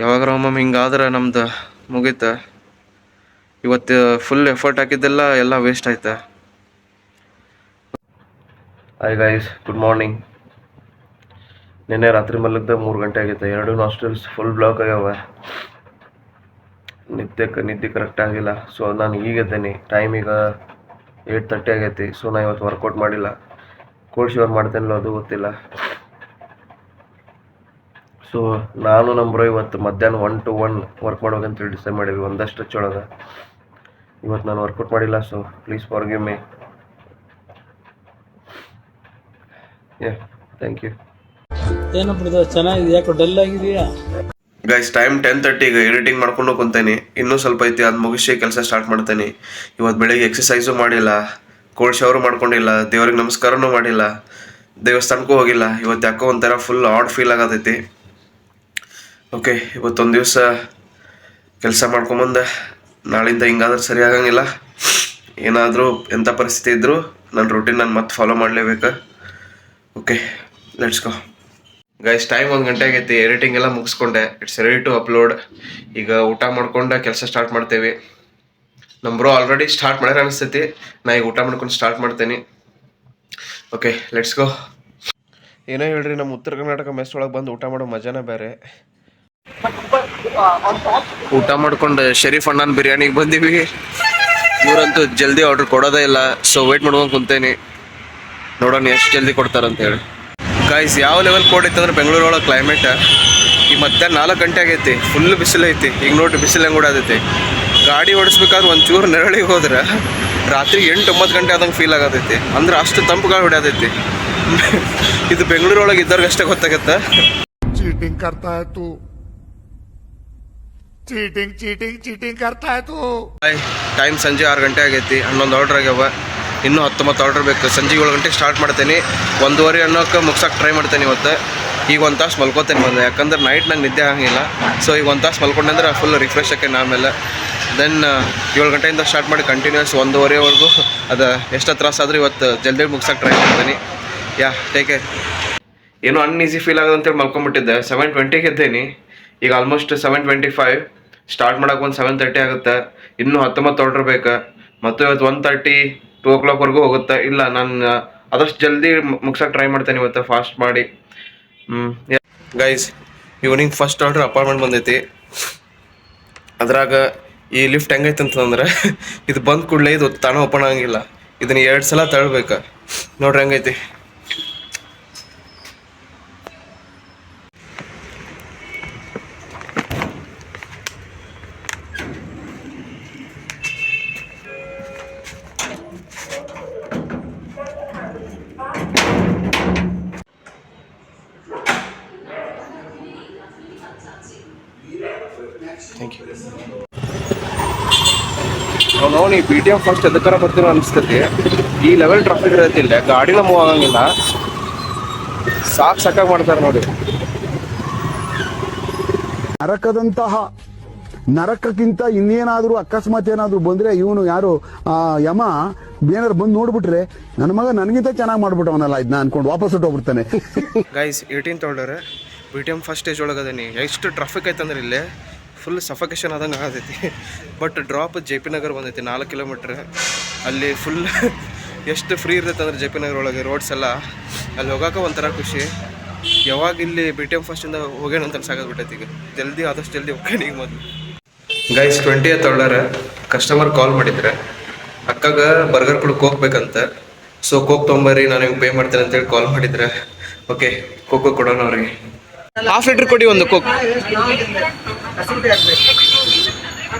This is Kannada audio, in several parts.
ಯಾವಾಗಾರ ಒಮ್ಮೊಮ್ಮೆ ಹಿಂಗಾದ್ರೆ ನಮ್ದು ಮುಗೀತ. ಇವತ್ತು ಫುಲ್ ಎಫರ್ಟ್ ಹಾಕಿದ್ದೆಲ್ಲ ಎಲ್ಲ ವೇಸ್ಟ್ ಆಯ್ತಾ. Hi guys, good morning. ನಿನ್ನೆ ರಾತ್ರಿ ಮಲಗ್ದ 3 ಗಂಟೆ ಆಗೈತೆ. 2 ನಾಸ್ಟ್ರಲ್ಸ್ ಫುಲ್ ಬ್ಲಾಕ್ ಆಗ್ಯಾವ. ನಿದ್ದೆ ಕರೆಕ್ಟ್ ಆಗಿಲ್ಲ. ಸೊ ನಾನು ಈಗ ಎದ್ದೇನೆ. ಟೈಮ್ ಈಗ 8:30 ಆಗೈತಿ. ಸೊ ನಾನು ಇವತ್ತು ವರ್ಕೌಟ್ ಮಾಡಿಲ್ಲ. ಕೋಲ್ಡ್ ಶವರ್ ಮಾಡ್ತೇನಿಲ್ಲ ಅದು ಗೊತ್ತಿಲ್ಲ. ಸೊ ನಾನು ನಮ್ಮ ಬ್ರೋ ಇವತ್ತು ಮಧ್ಯಾಹ್ನ 1 to 1 ವರ್ಕ್ ಮಾಡ್ಬೇಕಂತೇಳಿ ಡಿಸೈಡ್ ಮಾಡೀವಿ. ಒಂದಷ್ಟು ಸ್ಟ್ರೆಚ್ ಒಳಗೆ ಇವತ್ತು ನಾನು ವರ್ಕೌಟ್ ಮಾಡಿಲ್ಲ. So please forgive me. Thank you. ಏನಪ್ಪ ಚೆನ್ನಾಗಿದೆ, ಯಾಕೋ ಡಲ್ ಆಗಿದೆಯಾ? Guys, time 10:30. ಈಗ ಎಡಿಟಿಂಗ್ ಮಾಡ್ಕೊಂಡು ಕುಂತೇನೆ. ಇನ್ನೂ ಸ್ವಲ್ಪ ಐತಿ, ಅದು ಮುಗಿಸಿ ಕೆಲಸ ಸ್ಟಾರ್ಟ್ ಮಾಡ್ತೇನೆ. ಇವತ್ತು ಬೆಳಿಗ್ಗೆ ಎಕ್ಸಸೈಸು ಮಾಡಿಲ್ಲ, ಕೋಲ್ಡ್ ಶವರು ಮಾಡ್ಕೊಂಡಿಲ್ಲ, ದೇವ್ರಿಗೆ ನಮಸ್ಕಾರನೂ ಮಾಡಿಲ್ಲ, ದೇವಸ್ಥಾನಕ್ಕೂ ಹೋಗಿಲ್ಲ. ಇವತ್ತು ಯಾಕೋ ಒಂಥರ ಫುಲ್ ಆಡ್ ಫೀಲ್ ಆಗತೈತಿ. ಓಕೆ, ಇವತ್ತೊಂದು ದಿವಸ ಕೆಲಸ ಮಾಡ್ಕೊಂಬಂದೆ. ನಾಳಿಂದ ಹಿಂಗಾದ್ರೆ ಸರಿ ಆಗಂಗಿಲ್ಲ. ಏನಾದರೂ ಎಂಥ ಪರಿಸ್ಥಿತಿ ಇದ್ದರೂ ನನ್ನ ರೂಟೀನ್ ನಾನು ಮತ್ತೆ ಫಾಲೋ ಮಾಡಲೇಬೇಕು. Okay, let's go. Guys, time 1 ಗಂಟೆ ಆಗೈತಿ. ಎಡಿಟಿಂಗ್ ಎಲ್ಲ ಮುಗಿಸ್ಕೊಂಡೆ. It's ready to upload. ಈಗ ಊಟ ಮಾಡ್ಕೊಂಡು ಕೆಲಸ ಸ್ಟಾರ್ಟ್ ಮಾಡ್ತೇವೆ. ನಮ್ಮ ಬ್ರೋ ಆಲ್ರೆಡಿ ಸ್ಟಾರ್ಟ್ ಮಾಡ್ಯಾರ ಅನಿಸ್ತೈತಿ. ನಾ ಈಗ ಊಟ ಮಾಡ್ಕೊಂಡು ಸ್ಟಾರ್ಟ್ ಮಾಡ್ತೇನೆ. ಓಕೆ, ಲೆಟ್ಸ್ ಗೋ. ಏನೋ ಹೇಳ್ರಿ, ನಮ್ಮ ಉತ್ತರ ಕರ್ನಾಟಕ ಮೆಸ್ ಒಳಗೆ ಬಂದು ಊಟ ಮಾಡೋ ಮಜಾನೇ ಬೇರೆ. ಊಟ ಮಾಡ್ಕೊಂಡು ಶರೀಫ್ ಅಣ್ಣನ ಬಿರಿಯಾನಿಗೆ ಬಂದೀವಿ. ಇವರಂತೂ ಜಲ್ದಿ ಆರ್ಡ್ರ್ ಕೊಡೋದೇ ಇಲ್ಲ. ಸೊ ವೇಟ್ ಮಾಡ್ಕೊಂಡು ಕುಂತೇನೆ, ನೋಡೋಣ ಎಷ್ಟು ಜಲ್ದಿ ಕೊಡ್ತಾರಂತ ಹೇಳಿ. ಗೈಸ್, ಯಾವ ಲೆವೆಲ್ ಕೋಡ್ ಐತೆ ಅಂದ್ರೆ ಬೆಂಗಳೂರು ಒಳಗೆ ಕ್ಲೈಮೇಟ್ ಈಗ ಮಧ್ಯಾಹ್ನ 4 ಗಂಟೆ ಆಗೈತಿ. ಫುಲ್ ಬಿಸಿಲು ಐತಿ. ಈಗ ನೋಡಿ ಬಿಸಿಲು ಹೆಂಗೆ ಓಡಾದೈತಿ. ಗಾಡಿ ಓಡಿಸ್ಬೇಕಾದ್ರೆ ಒಂಚೂರು ನೆರಳಿಗೆ ಹೋದ್ರೆ ರಾತ್ರಿ 8-9 ಗಂಟೆ ಆದಂಗೆ ಫೀಲ್ ಆಗತೈತಿ. ಅಂದ್ರೆ ಅಷ್ಟು ತಂಪು ಗಾಳಿ ಹೊಡ್ಯಾದೈತಿ. ಇದು ಬೆಂಗಳೂರು ಒಳಗೆ ಇದ್ದವ್ರಿಗೆ ಅಷ್ಟೇ ಗೊತ್ತಾಗತ್ತೆ. चीटिंग करता है तू, चीटिंग चीटिंग चीटिंग करता है तू. ಟೈಮ್ ಸಂಜೆ 6 ಗಂಟೆ ಆಗೈತಿ. 11 ಆರ್ಡ್ರ್ ಆಗ್ಯಾವ. ಇನ್ನೂ 19 ಆರ್ಡ್ರ್ ಬೇಕು. ಸಂಜೆ 7 ಗಂಟೆಗೆ ಸ್ಟಾರ್ಟ್ ಮಾಡ್ತೇನೆ. 1:15 ಅನ್ನೋಕ್ಕೆ ಮುಗ್ಸಕ್ಕೆ ಟ್ರೈ ಮಾಡ್ತೇನೆ ಇವತ್ತು. ಈಗ 1 ತಾಸು ಮಲ್ಕೋತೇನೆ ಬಂದೆ, ಯಾಕಂದ್ರೆ ನೈಟ್ ನಂಗೆ ನಿದ್ದೆ ಆಗಂಗಿಲ್ಲ. ಸೊ ಈಗ 1 ತಾಸು ಮಲ್ಕೊಂಡೆ ಅಂದ್ರೆ ಫುಲ್ ರಿಫ್ರೆಶ್ ಆಕೇನೆ. ಆಮೇಲೆ ದೆನ್ 7 ಗಂಟೆಯಿಂದ ಸ್ಟಾರ್ಟ್ ಮಾಡಿ ಕಂಟಿನ್ಯೂಸ್ 1:15ವರೆಗೂ ಅದು ಎಷ್ಟು ತ್ರಾಸಾದರೂ ಇವತ್ತು ಜಲ್ದಿ ಮುಗ್ಸಕ್ಕೆ ಟ್ರೈ ಮಾಡ್ತೀನಿ. Take care. ಏನೋ ಅನ್ಈಸಿ ಫೀಲ್ ಆಗೋದಂತೇಳಿ ಮಲ್ಕೊಂಡ್ಬಿಟ್ಟಿದ್ದೆ. 7:20ಗೆ ಎದ್ದೇನೆ. ಈಗ ಆಲ್ಮೋಸ್ಟ್ 7:25. ಸ್ಟಾರ್ಟ್ ಮಾಡೋಕೆ ಒಂದು 7:30 ಆಗುತ್ತೆ. ಇನ್ನೂ 19 ಆರ್ಡ್ರ್ ಬೇಕು. ಮತ್ತು ಇವತ್ತು 1:30, 2 o'clockವರೆಗೂ ಹೋಗುತ್ತೆ. ಇಲ್ಲ, ನಾನು ಆದಷ್ಟು ಜಲ್ದಿ ಮುಗ್ಸಕ್ಕೆ ಟ್ರೈ ಮಾಡ್ತೇನೆ ಇವತ್ತು ಫಾಸ್ಟ್ ಮಾಡಿ. Guys, evening first order apartment ಬಂದೈತಿ. ಅದ್ರಾಗ ಈ ಲಿಫ್ಟ್ ಹೆಂಗೈತೆ ಅಂತಂದ್ರೆ ಇದು ಬಂದ ಕೂಡಲೇ ಇದು ತಾನೇ ಓಪನ್ ಆಗಂಗಿಲ್ಲ. ಇದನ್ನು 2 ಸಲ ತಳ್ಬೇಕು. ನೋಡ್ರಿ ಹೆಂಗೈತಿ. Thank you. ನಾವು ಈ BTM ಫಸ್ಟ್ ಎದಕ್ಕಾರ ಬರ್ತೀರೋ ಅನಿಸ್ತೈತಿ. ಈ ಲೆವೆಲ್ ಟ್ರಾಫಿಕ್ ಇರತ್ತೆ. ಇಲ್ಲ, ಗಾಡಿನ ಮೂವ್ ಆಗಂಗಿಲ್ಲ. ಸಾಕಾಗಿ ಮಾಡ್ತಾರೆ ನೋಡಿ. ನರಕಕ್ಕಿಂತ ಇನ್ನೇನಾದರೂ ಅಕಸ್ಮಾತ್ ಏನಾದರೂ ಬಂದ್ರೆ ಇವನು ಯಾರು ಯಮ ಏನಾದ್ರು ಬಂದು ನೋಡ್ಬಿಟ್ರೆ ನನ್ನ ಮಗ ನನಗಿಂತ ಚೆನ್ನಾಗಿ ಮಾಡ್ಬಿಟ್ಟವನಲ್ಲ ಇದನ್ನ ಅನ್ಕೊಂಡು ವಾಪಸ್ ಹೊಟ್ಟೋಗ್ಬಿಡ್ತಾನೆ. Guys, 18th order BTM first stage ಒಳಗದೇನಿ. ಎಷ್ಟು ಟ್ರಾಫಿಕ್ ಐತಂದ್ರೆ ಇಲ್ಲೇ ಫುಲ್ ಸಫಕೇಶನ್ ಆದಂಗೆ ಆಗತೈತಿ. ಬಟ್ ಡ್ರಾಪ್ JP ನಗರ್ ಬಂದೈತಿ 4 ಕಿಲೋಮೀಟ್ರ್. ಅಲ್ಲಿ ಫುಲ್ ಎಷ್ಟು ಫ್ರೀ ಇರ್ತೈತೆ ಅಂದ್ರೆ JP ನಗರ್ ಒಳಗೆ ರೋಡ್ಸ್ ಎಲ್ಲ. ಅಲ್ಲಿ ಹೋಗೋಕೆ ಒಂಥರ ಖುಷಿ. ಯಾವಾಗ ಇಲ್ಲಿ BTM ಫಸ್ಟಿಂದ ಹೋಗೇನಂತ ಅನ್ಸಾಗದ್ಬಿಟ್ಟೈತಿ. ಈಗ ಜಲ್ದಿ ಆದಷ್ಟು ಜಲ್ದಿ ಹೋಗ್ಯಾನ ಈಗ ಮೊದಲು. Guys, 20th order. ಕಸ್ಟಮರ್ ಕಾಲ್ ಮಾಡಿದ್ರೆ ಅಕ್ಕಾಗ ಬರ್ಗರ್ ಕೊಡಕ್ಕೆ ಹೋಗ್ಬೇಕಂತ. ಸೊ ಕೋಕ್ ತೊಗೊಂಬರ್ರಿ, ನಾನು ನಿಮ್ಗೆ ಪೇ ಮಾಡ್ತೇನೆ ಅಂತೇಳಿ ಕಾಲ್ ಮಾಡಿದ್ರೆ ಓಕೆ ಕೋಕೋ ಕೊಡೋಣ ಅವ್ರಿಗೆ. ½ ಲೀಟ್ರ್ ಕೊಡಿ ಒಂದು ಕೋಕ್.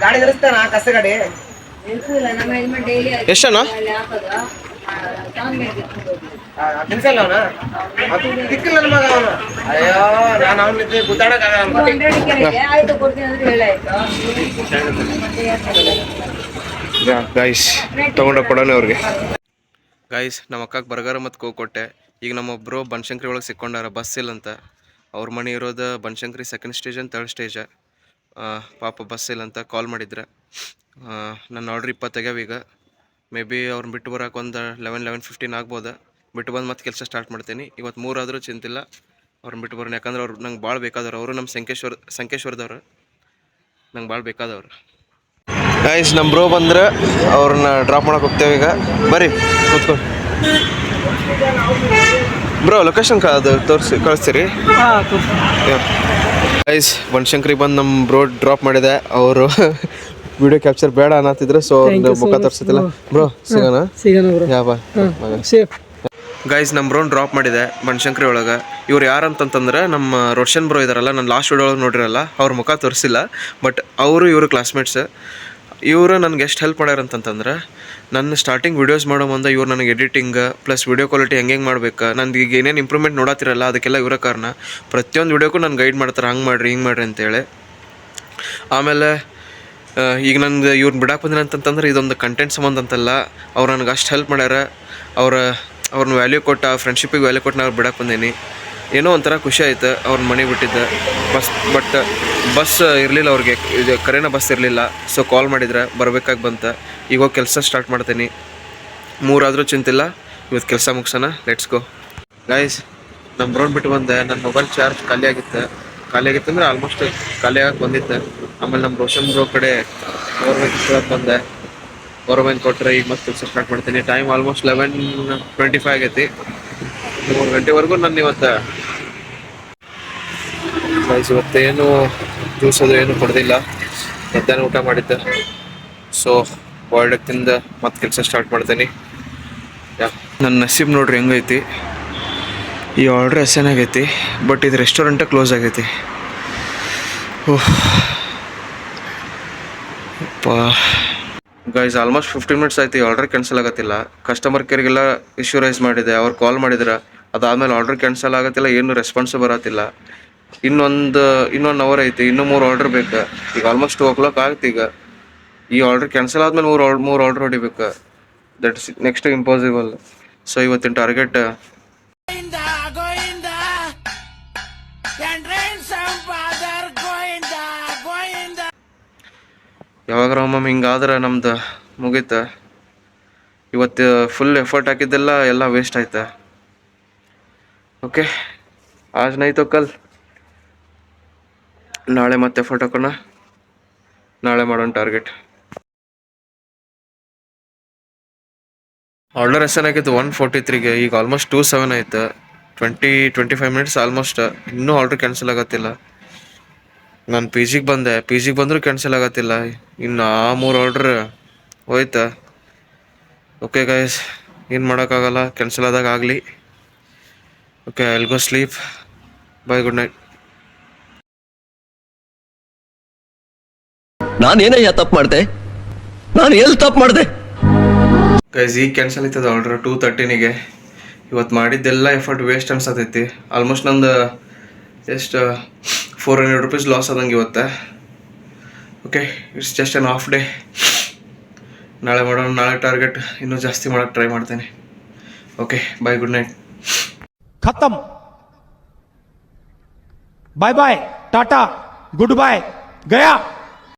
ಎಷ್ಟಣ್ಣ? ಗೈಸ್, ತಗೊಂಡ ಕೊಡೋಣ ಅವ್ರಿಗೆ. ಗೈಸ್, ನಮ್ಮ ಅಕ್ಕಗೆ ಬರ್ಗರ್ ಮತ್ತು ಕೋಕ್ ಕೊಟ್ಟೆ. ಈಗ ನಮ್ಮೊಬ್ಬರು ಬನಶಂಕರಿ ಒಳಗೆ ಸಿಕ್ಕೊಂಡಾರ, ಬಸ್ ಇಲ್ಲ ಅಂತ. ಅವ್ರ ಮನೆ ಇರೋದು ಬನಶಂಕರಿ 2nd ಸ್ಟೇಜ್ ಅಂತ 3rd ಸ್ಟೇಜ. ಪಾಪ ಬಸ್ ಇಲ್ಲ ಅಂತ ಕಾಲ್ ಮಾಡಿದ್ರೆ. ನನ್ನ ಆರ್ಡ್ರ್ 20 ಆಗ್ಯಾವ. ಈಗ ಮೇ ಬಿ ಅವ್ರನ್ನ ಬಿಟ್ಟು ಬರೋಕೆ ಒಂದು 11-11:15 ಆಗ್ಬೋದು. ಬಿಟ್ಟು ಬಂದು ಮತ್ತೆ ಕೆಲಸ ಸ್ಟಾರ್ಟ್ ಮಾಡ್ತೀನಿ. ಇವತ್ತು 3 ಆದರೂ ಚಿಂತಿಲ್ಲ. ಅವ್ರನ್ನ ಬಿಟ್ಟು ಬರೋಣ, ಯಾಕಂದ್ರೆ ಅವ್ರು ನಂಗೆ ಭಾಳ ಬೇಕಾದವ್ರು. ಅವರು ನಮ್ಮ ಸಂಕೇಶ್ವರದವ್ರು, ನಂಗೆ ಭಾಳ ಬೇಕಾದವ್ರು. ಗೈಸ್ ನಮ್ಮ ಬ್ರೋ ಬಂದ್ರೆ ಅವ್ರನ್ನ ಡ್ರಾಪ್ ಮಾಡಕ್ಕೆ ಹೋಗ್ತೇವೆ ಈಗ. ಬರ್ರಿ ಕೂತ್ಕೊ ಬ್ರೋ. ಲೊಕೇಶನ್ ಅದು ಕಳಿಸ್ತೀರಿ? ಗೈಸ್ ಬನಶಂಕರಿ ಬಂದು ನಮ್ಮ ಬ್ರೋ ಡ್ರಾಪ್ ಮಾಡಿದೆ. ಅವರು ವಿಡಿಯೋ ಕ್ಯಾಪ್ಚರ್ ಬೇಡ ಅನ್ನತ್ತಿದ್ರು, ಸೊ ಮುಖ ತೋರಿಸ್ತಿಲ್ಲ. ಬ್ರೋ ಸಿಗೋಣ ಯಾವ ಗೈಸ್ ನಮ್ಮ ಬ್ರೋನ್ ಡ್ರಾಪ್ ಮಾಡಿದೆ ಬನಶಂಕರಿ ಒಳಗೆ. ಇವ್ರು ಯಾರಂತಂತಂದ್ರೆ ನಮ್ಮ ರೋಷನ್ ಬ್ರೋ ಇದಾರಲ್ಲ, ನಾನು ಲಾಸ್ಟ್ ವಿಡಿಯೋ ಒಳಗೆ ನೋಡಿರಲ್ಲ, ಅವ್ರ ಮುಖ ತೋರಿಸಿಲ್ಲ, ಬಟ್ ಇವರು ಕ್ಲಾಸ್ಮೇಟ್ಸ್. ಇವರು ನನಗೆ ಎಷ್ಟು ಹೆಲ್ಪ್ ಮಾಡ್ಯಾರ ಅಂತಂತಂದ್ರೆ, ನನ್ನ ಸ್ಟಾರ್ಟಿಂಗ್ ವೀಡಿಯೋಸ್ ಮಾಡೋ ಮುಂದೆ ಇವ್ರು ನನಗೆ ಎಡಿಟಿಂಗ್ ಪ್ಲಸ್ ವೀಡಿಯೋ ಕ್ವಾಲಿಟಿ ಹೆಂಗೆ ಮಾಡ್ಬೇಕು, ನಂದು ಈಗ ಏನೇನು ಇಂಪ್ರೂವ್ಮೆಂಟ್ ನೋಡತ್ತಿರಲ್ಲ ಅದಕ್ಕೆಲ್ಲ ಇವರ ಕಾರಣ. ಪ್ರತಿಯೊಂದು ವೀಡಿಯೋಕ್ಕೂ ನಾನು ಗೈಡ್ ಮಾಡ್ತಾರೆ, ಹಂಗೆ ಮಾಡಿರಿ ಹಿಂಗೆ ಮಾಡಿರಿ ಅಂತೇಳಿ. ಆಮೇಲೆ ಈಗ ನಂಗೆ ಇವ್ರನ್ನ ಬಿಡಕ್ಕೆ ಬಂದಿನ ಅಂತಂತಂದ್ರೆ ಇದೊಂದು ಕಂಟೆಂಟ್ ಸಂಬಂಧ ಅಂತಲ್ಲ, ಅವ್ರು ನನಗೆ ಅಷ್ಟು ಹೆಲ್ಪ್ ಮಾಡ್ಯಾರ. ಅವ್ರನ್ನ ವ್ಯಾಲ್ಯೂ ಕೊಟ್ಟು, ಆ ಫ್ರೆಂಡ್ಶಿಪ್ಪಿಗೆ ವ್ಯಾಲ್ಯೂ ಕೊಟ್ಟು ನಾನು ಬಿಡಕ್ಕೆ ಬಂದೀನಿ. ಏನೋ ಒಂಥರ ಖುಷಿ ಆಯ್ತು ಅವ್ರನ್ನ ಮನೆಗೆ ಬಿಟ್ಟಿದ್ದೆ. ಬಸ್ ಇರಲಿಲ್ಲ ಅವ್ರಿಗೆ, ಇದು ಕರೆನ ಬಸ್ ಇರಲಿಲ್ಲ. ಸೊ ಕಾಲ್ ಮಾಡಿದ್ರೆ ಬರಬೇಕಾಗಿ ಬಂತ. ಈಗ ಹೋಗಿ ಕೆಲಸ ಸ್ಟಾರ್ಟ್ ಮಾಡ್ತೀನಿ. 3 ಆದರೂ ಚಿಂತಿಲ್ಲ, ಇವತ್ತು ಕೆಲಸ ಮುಗಿಸೋಣ. Let's go guys. ನಮ್ಮ ಬ್ರೋನ್ ಬಿಟ್ಟು ಬಂದೆ. ನನ್ನ ಮೊಬೈಲ್ ಚಾರ್ಜ್ ಖಾಲಿ ಆಗಿತ್ತು ಅಂದರೆ ಆಲ್ಮೋಸ್ಟ್ ಖಾಲಿ ಆಗಕ್ಕೆ ಬಂದಿತ್ತು. ಆಮೇಲೆ ನಮ್ಮ ರೋಷನ್ ಬ್ರೋ ಕಡೆ ಗೌರ್ಮೆಂಟ್ ಬಂದೆ. ಗೌರ್ಮೆಂಟ್ ಕೊಟ್ಟರೆ ಈಗ ಮತ್ತೆ ಕೆಲಸ ಸ್ಟಾರ್ಟ್ ಮಾಡ್ತೀನಿ. ಟೈಮ್ ಆಲ್ಮೋಸ್ಟ್ 11:25 ಆಗೈತಿ. 3 ಗಂಟೆವರೆಗೂ ನಾನು ಇವತ್ತೇನು ಜ್ಯೂಸ್ ಅದು ಏನು ಕೊಡೋದಿಲ್ಲ. ಮಧ್ಯಾಹ್ನ ಊಟ ಮಾಡಿದ್ದೆ. ಸೊ ಬಾಯ್ಲ್ಡ್ ತಿಂದ ಮತ್ತೆ ಕೆಲಸ ಸ್ಟಾರ್ಟ್ ಮಾಡ್ತೀನಿ. ನನ್ನ ನಸೀಬ್ ನೋಡ್ರಿ ಹೆಂಗೈತಿ. ಈ ಆರ್ಡ್ರ್ ಆಗೈತಿ, ಬಟ್ ಇದು ರೆಸ್ಟೋರೆಂಟೇ ಕ್ಲೋಸ್ ಆಗೈತಿ. ಓಹ್ ಗೈಸ್, ಆಲ್ಮೋಸ್ಟ್ 15 ಮಿನಿಟ್ಸ್ ಆಯ್ತು. ಈ ಆರ್ಡರ್ ಕ್ಯಾನ್ಸಲ್ ಆಗತ್ತಿಲ್ಲ. ಕಸ್ಟಮರ್ ಕೇರ್ಗೆಲ್ಲ ಇಶ್ಯೂ ರೈಸ್ ಮಾಡಿದೆ, ಅವ್ರು ಕಾಲ್ ಮಾಡಿದ್ರೆ. ಅದಾದಮೇಲೆ ಆರ್ಡರ್ ಕ್ಯಾನ್ಸಲ್ ಆಗತ್ತಿಲ್ಲ, ಏನು ರೆಸ್ಪಾನ್ಸು ಬರತ್ತಿಲ್ಲ. ಇನ್ನೊಂದು ಅವರ್ ಐತಿ, ಇನ್ನೂ 3 ಆರ್ಡರ್ ಬೇಕು. ಈಗ ಆಲ್ಮೋಸ್ಟ್ 2 o'clock ಆಗುತ್ತೆ. ಈಗ ಈ ಆರ್ಡರ್ ಕ್ಯಾನ್ಸಲ್ ಆದಮೇಲೆ 3 ಆರ್ಡರ್ ಹೊಡಿಬೇಕು. That's next impossible. ಸೊ ಇವತ್ತಿನ ಟಾರ್ಗೆಟ್ ಯಾವಾಗಾರ ಒಮ್ಮೊಮ್ಮೆ ಹಿಂಗಾದ್ರೆ ನಮ್ದು ಮುಗೀತ. ಇವತ್ತು ಫುಲ್ ಎಫರ್ಟ್ ಹಾಕಿದ್ದೆಲ್ಲ ವೇಸ್ಟ್ ಆಯ್ತಾ. ಓಕೆ, ಆಜ್ ನೈ ತೋ ಕಲ್. ನಾಳೆ ಮತ್ತೆ ಎಫರ್ಟ್ ಹಾಕೋಣ, ನಾಳೆ ಮಾಡೋಣ ಟಾರ್ಗೆಟ್. ಆರ್ಡರ್ ಆಗಿತ್ತು 143ಗೆ, ಈಗ ಆಲ್ಮೋಸ್ಟ್ 27 ಆಯ್ತು. 20-25 ಮಿನಿಟ್ಸ್ ಆಲ್ಮೋಸ್ಟ್. ಇನ್ನೂ ಆರ್ಡರ್ ಕ್ಯಾನ್ಸಲ್ ಆಗತ್ತಿಲ್ಲ. ನಾನು ಪಿ ಜಿಗೆ ಬಂದರೂ ಕ್ಯಾನ್ಸಲ್ ಆಗತ್ತಿಲ್ಲ. ಇನ್ನು 3 ಆರ್ಡ್ರ್ ಹೋಯ್ತಾ. ಓಕೆ ಗೈಸ್, ಏನು ಮಾಡೋಕ್ಕಾಗಲ್ಲ, ಕ್ಯಾನ್ಸಲ್ ಆದಾಗ ಆಗಲಿ. Okay, I will go sleep. Bye, good night. ನಾನೇನಯ್ಯ ತಪ್ಪು ಮಾಡಿದೆ? ನಾನು ಎಲ್ಲಿ ತಪ್ಪು ಮಾಡಿದೆ? ಗೈಸ್, ಈಗ ಕ್ಯಾನ್ಸಲ್ ಆಯ್ತದ ಆರ್ಡ್ರ್ 2:13ಗೆ. ಇವತ್ತು ಮಾಡಿದ್ದೆಲ್ಲ ಎಫರ್ಟ್ ವೇಸ್ಟ್ ಅನ್ಸತೈತಿ. ಆಲ್ಮೋಸ್ಟ್ ನಂದು ಎಷ್ಟು 400 rupees ಲಾಸ್ ಆದಂಗೆ ಇವತ್ತು. Okay, it's just an off day. ನಾಳೆ ಮಾಡೋಣ. ನಾಳೆ ಟಾರ್ಗೆಟ್ ಇನ್ನೂ ಜಾಸ್ತಿ ಮಾಡೋಕ್ಕೆ ಟ್ರೈ ಮಾಡ್ತೇನೆ. Okay, bye, good night. खत्म. Bye bye, tata, goodbye, गया.